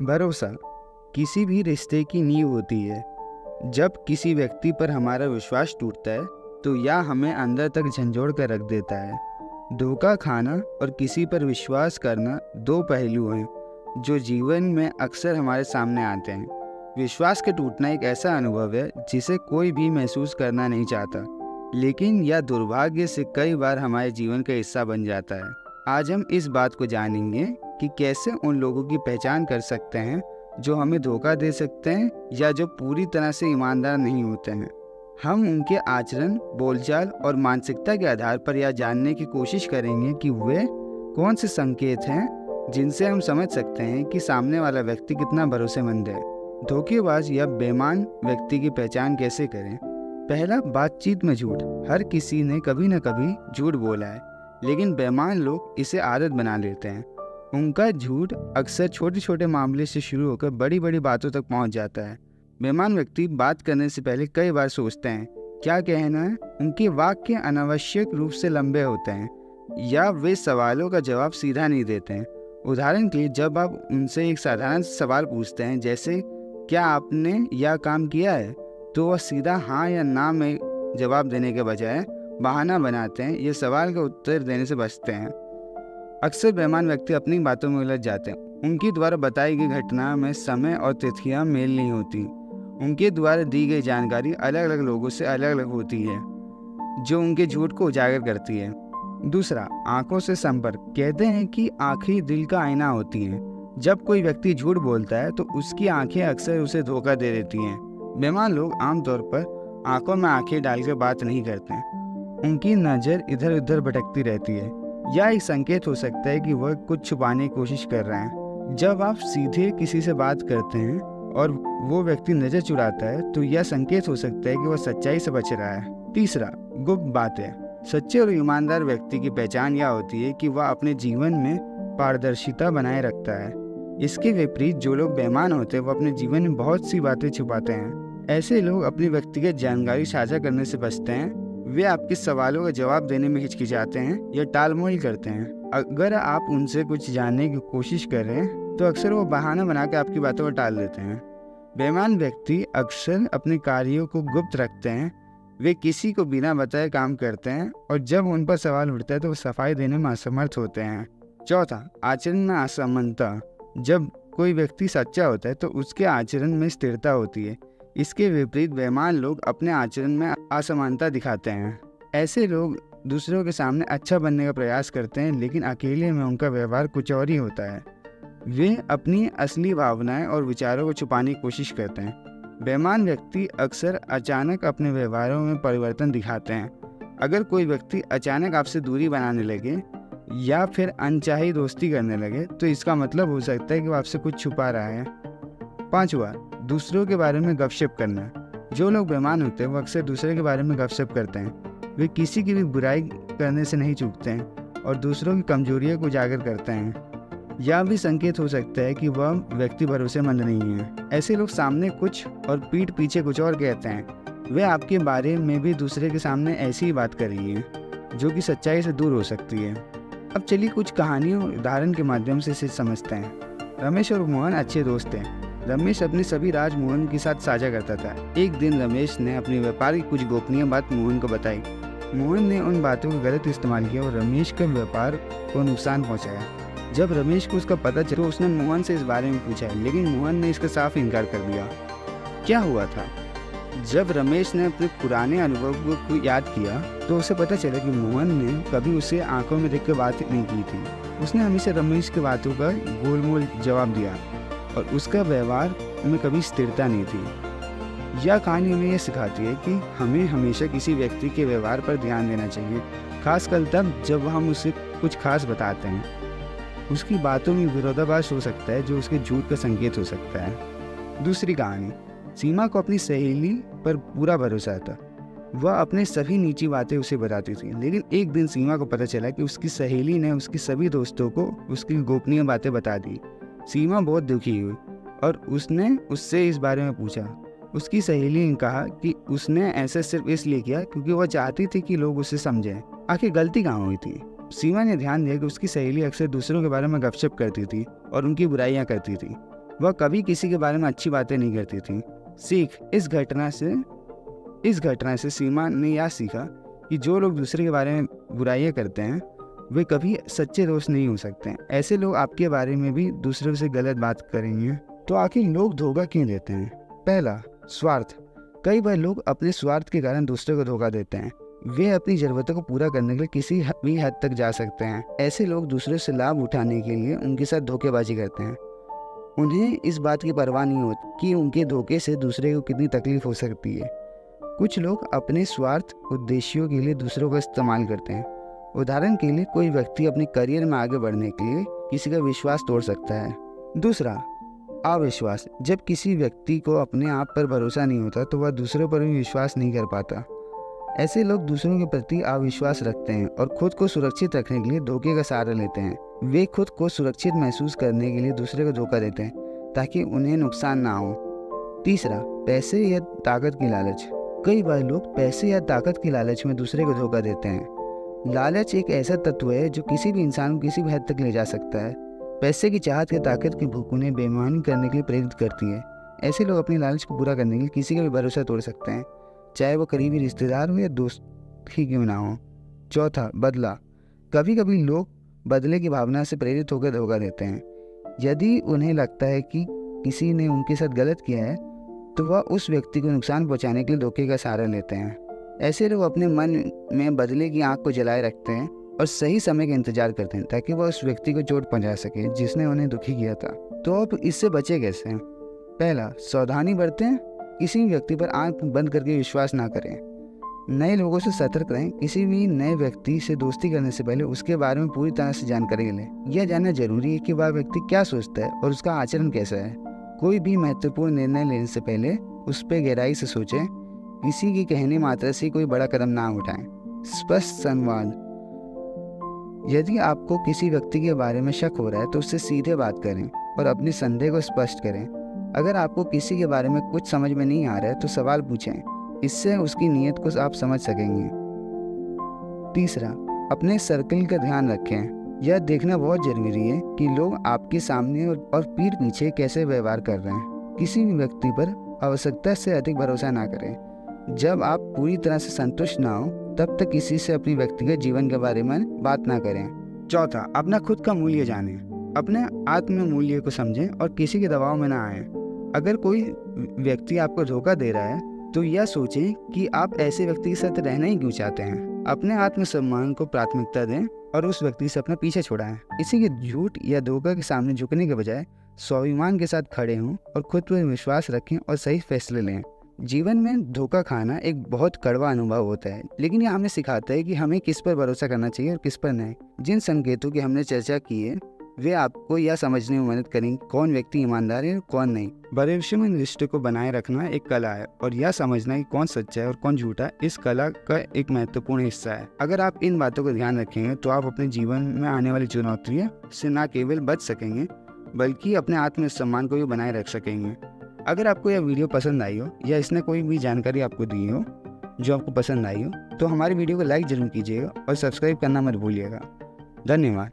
भरोसा किसी भी रिश्ते की नींव होती है। जब किसी व्यक्ति पर हमारा विश्वास टूटता है तो यह हमें अंदर तक झंझोड़ कर रख देता है। धोखा खाना और किसी पर विश्वास करना दो पहलू हैं जो जीवन में अक्सर हमारे सामने आते हैं। विश्वास के टूटना एक ऐसा अनुभव है जिसे कोई भी महसूस करना नहीं चाहता, लेकिन यह दुर्भाग्य से कई बार हमारे जीवन का हिस्सा बन जाता है। आज हम इस बात को जानेंगे कि कैसे उन लोगों की पहचान कर सकते हैं जो हमें धोखा दे सकते हैं या जो पूरी तरह से ईमानदार नहीं होते हैं। हम उनके आचरण, बोलचाल और मानसिकता के आधार पर यह जानने की कोशिश करेंगे कि वे कौन से संकेत हैं जिनसे हम समझ सकते हैं कि सामने वाला व्यक्ति कितना भरोसेमंद है। धोखेबाज या बेईमान व्यक्ति की पहचान कैसे करें? पहला, बातचीत में झूठ। हर किसी ने कभी न कभी झूठ बोला है, लेकिन बेईमान लोग इसे आदत बना लेते हैं। उनका झूठ अक्सर छोटे छोटे मामले से शुरू होकर बड़ी बड़ी बातों तक पहुंच जाता है। बेईमान व्यक्ति बात करने से पहले कई बार सोचते हैं क्या कहना है। उनके वाक्य अनावश्यक रूप से लंबे होते हैं या वे सवालों का जवाब सीधा नहीं देते हैं। उदाहरण के लिए, जब आप उनसे एक साधारण सवाल पूछते हैं जैसे क्या आपने यह काम किया है, तो वह सीधा हाँ या ना में जवाब देने के बजाय बहाना बनाते हैं। ये सवाल का उत्तर देने से बचते हैं। अक्सर बेईमान व्यक्ति अपनी बातों में उलझ जाते हैं। उनकी द्वारा बताई गई घटना में समय और तिथियां मेल नहीं होती। उनके द्वारा दी गई जानकारी अलग अलग लोगों से अलग अलग होती है, जो उनके झूठ को उजागर करती है। दूसरा, आंखों से संपर्क। कहते हैं कि आंखें दिल का आईना होती हैं। जब कोई व्यक्ति झूठ बोलता है तो उसकी आंखें अक्सर उसे धोखा दे देती हैं। बेईमान लोग आमतौर पर आंखों में आंखें डालकर बात नहीं करते हैं। उनकी नज़र इधर उधर भटकती रहती है। यह एक संकेत हो सकता है कि वह कुछ छुपाने की कोशिश कर रहे हैं। जब आप सीधे किसी से बात करते हैं और वो व्यक्ति नज़र चुराता है तो यह संकेत हो सकता है कि वह सच्चाई से बच रहा है। तीसरा, गुप्त बातें। सच्चे और ईमानदार व्यक्ति की पहचान यह होती है कि वह अपने जीवन में पारदर्शिता बनाए रखता है। इसके विपरीत जो लोग बेईमान होते हैं वो अपने जीवन में बहुत सी बातें छुपाते हैं। ऐसे लोग अपनी व्यक्तिगत जानकारी साझा करने से बचते हैं। वे आपके सवालों का जवाब देने में हिचकिचाते हैं या टालमटोल करते हैं। अगर आप उनसे कुछ जानने की कोशिश कर रहे हैं तो अक्सर वो बहाना बनाकर आपकी बातों को टाल देते हैं। बेईमान व्यक्ति अक्सर अपने कार्यों को गुप्त रखते हैं। वे किसी को बिना बताए काम करते हैं और जब उन पर सवाल उठता है तो वो सफाई देने में असमर्थ होते हैं। चौथा, आचरण में असमानता। जब कोई व्यक्ति सच्चा होता है तो उसके आचरण में स्थिरता होती है। इसके विपरीत बेईमान लोग अपने आचरण में असमानता दिखाते हैं। ऐसे लोग दूसरों के सामने अच्छा बनने का प्रयास करते हैं, लेकिन अकेले में उनका व्यवहार कुछ और ही होता है। वे अपनी असली भावनाएं और विचारों को छुपाने की कोशिश करते हैं। बेईमान व्यक्ति अक्सर अचानक अपने व्यवहारों में परिवर्तन दिखाते हैं। अगर कोई व्यक्ति अचानक आपसे दूरी बनाने लगे या फिर अनचाही दोस्ती करने लगे तो इसका मतलब हो सकता है कि वो आपसे कुछ छुपा रहा है। पांचवा, दूसरों के बारे में गपशप करना। जो लोग बेईमान होते हैं वो अक्सर दूसरे के बारे में गपशप करते हैं। वे किसी की भी बुराई करने से नहीं चूकते हैं और दूसरों की कमजोरियों को उजागर करते हैं। यह भी संकेत हो सकता है कि वह व्यक्ति भरोसेमंद नहीं है। ऐसे लोग सामने कुछ और पीठ पीछे कुछ और कहते हैं। वे आपके बारे में भी दूसरे के सामने ऐसी ही बात कर रही है जो कि सच्चाई से दूर हो सकती है। अब चलिए कुछ कहानियों और उदाहरण के माध्यम से इसे समझते हैं। रमेश और मोहन अच्छे दोस्त हैं। रमेश अपने सभी राज मोहन के साथ साझा करता था। एक दिन रमेश ने अपने व्यापार की कुछ गोपनीय बात मोहन को बताई। मोहन ने उन बातों का गलत इस्तेमाल किया और रमेश के व्यापार को नुकसान पहुंचाया। जब रमेश को उसका पता चला तो उसने मोहन से इस बारे में पूछा, लेकिन मोहन ने इसका साफ इनकार कर दिया। क्या हुआ था? जब रमेश ने अपने पुराने अनुभव को याद किया तो उसे पता चला कि मोहन ने कभी उसे आंखों में देख कर बात नहीं की थी। उसने हमेशा रमेश की बातों का गोलमोल जवाब दिया और उसका व्यवहार में कभी स्थिरता नहीं थी। यह कहानी हमें यह सिखाती है कि हमें हमेशा किसी व्यक्ति के व्यवहार पर ध्यान देना चाहिए, खासकर तब जब हम उसे कुछ खास बताते हैं। उसकी बातों में विरोधाभास हो सकता है जो उसके झूठ का संकेत हो सकता है। दूसरी कहानी, सीमा को अपनी सहेली पर पूरा भरोसा था। वह अपने सभी निजी बातें उसे बताती थी, लेकिन एक दिन सीमा को पता चला कि उसकी सहेली ने उसकी सभी दोस्तों को उसकी गोपनीय बातें बता दी। सीमा बहुत दुखी हुई और उसने उससे इस बारे में पूछा। उसकी सहेली ने कहा कि उसने ऐसा सिर्फ इसलिए किया क्योंकि वह चाहती थी कि लोग उसे समझें। आखिर गलती कहाँ हुई थी? सीमा ने ध्यान दिया कि उसकी सहेली अक्सर दूसरों के बारे में गपशप करती थी और उनकी बुराइयां करती थी। वह कभी किसी के बारे में अच्छी बातें नहीं करती थी। सीख, इस घटना से सीमा ने यह सीखा कि जो लोग दूसरे के बारे में बुराइयां करते हैं वे कभी सच्चे दोस्त नहीं हो सकते हैं। ऐसे लोग आपके बारे में भी दूसरों से गलत बात करेंगे। तो आखिर लोग धोखा क्यों देते हैं? पहला, स्वार्थ। कई बार लोग अपने स्वार्थ के कारण दूसरों को धोखा देते हैं। वे अपनी ज़रूरतों को पूरा करने के लिए किसी भी हद तक जा सकते हैं। ऐसे लोग दूसरों से लाभ उठाने के लिए उनके साथ धोखेबाजी करते हैं। उन्हें इस बात की परवाह नहीं होती कि उनके धोखे से दूसरे को कितनी तकलीफ हो सकती है। कुछ लोग अपने स्वार्थ उद्देश्यों के लिए दूसरों का इस्तेमाल करते हैं। उदाहरण के लिए, कोई व्यक्ति अपने करियर में आगे बढ़ने के लिए किसी का विश्वास तोड़ सकता है। दूसरा, अविश्वास। जब किसी व्यक्ति को अपने आप पर भरोसा नहीं होता तो वह दूसरों पर भी विश्वास नहीं कर पाता। ऐसे लोग दूसरों के प्रति अविश्वास रखते हैं और खुद को सुरक्षित रखने के लिए धोखे का सहारा लेते हैं। वे खुद को सुरक्षित महसूस करने के लिए दूसरे को धोखा देते हैं ताकि उन्हें नुकसान ना हो। तीसरा, पैसे या ताकत की लालच। कई बार लोग पैसे या ताकत की लालच में दूसरे को धोखा देते हैं। लालच एक ऐसा तत्व है जो किसी भी इंसान को किसी भी हद तक ले जा सकता है। पैसे की चाहत या ताकत की भूख उन्हें बेईमानी करने के लिए प्रेरित करती है। ऐसे लोग अपनी लालच को पूरा करने के लिए किसी का भी भरोसा तोड़ सकते हैं, चाहे वो करीबी रिश्तेदार हो या दोस्त ही क्यों ना हो। चौथा, बदला। कभी कभी लोग बदले की भावना से प्रेरित होकर धोखा देते हैं। यदि उन्हें लगता है कि किसी ने उनके साथ गलत किया है तो वह उस व्यक्ति को नुकसान पहुंचाने के लिए धोखे का सहारा लेते हैं। ऐसे लोग अपने मन में बदले की आग को जलाए रखते हैं और सही समय का इंतजार करते हैं ताकि वह उस व्यक्ति को चोट पहुंचा सके जिसने उन्हें दुखी किया था। तो अब इससे बचे कैसे? पहला, सावधानी बरतें। किसी भी व्यक्ति पर आंख बंद करके विश्वास ना करें। नए लोगों से सतर्क रहें। किसी भी नए व्यक्ति से दोस्ती करने से पहले उसके बारे में पूरी तरह से जानकारी लें। यह जानना जरूरी है कि वह व्यक्ति क्या सोचता है और उसका आचरण कैसा है। कोई भी महत्वपूर्ण निर्णय लेने से पहले उस पर गहराई से सोचें। किसी की कहने मात्र से कोई बड़ा कदम ना उठाएं। स्पष्ट संवाद। यदि आपको किसी व्यक्ति के बारे में शक हो रहा है तो उससे सीधे बात करें और अपने संदेह को स्पष्ट करें। अगर आपको किसी के बारे में कुछ समझ में नहीं आ रहा है तो सवाल पूछें। इससे उसकी नीयत को आप समझ सकेंगे। तीसरा, अपने सर्कल का ध्यान रखें। यह देखना बहुत जरूरी है कि लोग आपके सामने और पीठ पीछे कैसे व्यवहार कर रहे हैं। किसी भी व्यक्ति पर आवश्यकता से अधिक भरोसा ना करें। जब आप पूरी तरह से संतुष्ट ना हो तब तक किसी से अपनी व्यक्तिगत जीवन के बारे में बात ना करें। चौथा, अपना खुद का मूल्य जानें। अपने आत्म मूल्य को समझें और किसी के दबाव में ना आएं। अगर कोई व्यक्ति आपको धोखा दे रहा है तो यह सोचें कि आप ऐसे व्यक्ति के साथ रहना ही क्यों चाहते हैं। अपने आत्मसम्मान को प्राथमिकता दें और उस व्यक्ति से अपना पीछे छुड़ाएं। किसी के झूठ या धोखा के सामने झुकने के बजाय स्वाभिमान के साथ खड़े हों और खुद पर विश्वास रखें और सही फैसले लें। जीवन में धोखा खाना एक बहुत कड़वा अनुभव होता है, लेकिन यह हमें सिखाता है कि हमें किस पर भरोसा करना चाहिए और किस पर नहीं। जिन संकेतों की हमने चर्चा की है वे आपको यह समझने में मदद करेंगे कौन व्यक्ति ईमानदार है और कौन नहीं। भरोसेमंद रिश्ते को बनाए रखना एक कला है और यह समझना कि कौन सच्चा है और कौन झूठा इस कला का एक महत्वपूर्ण हिस्सा है। अगर आप इन बातों को ध्यान रखेंगे तो आप अपने जीवन में आने वाली चुनौतियों से न केवल बच सकेंगे बल्कि अपने आत्मसम्मान को भी बनाए रख सकेंगे। अगर आपको यह वीडियो पसंद आई हो या इसने कोई भी जानकारी आपको दी हो जो आपको पसंद आई हो तो हमारी वीडियो को लाइक जरूर कीजिएगा और सब्सक्राइब करना मत भूलिएगा। धन्यवाद।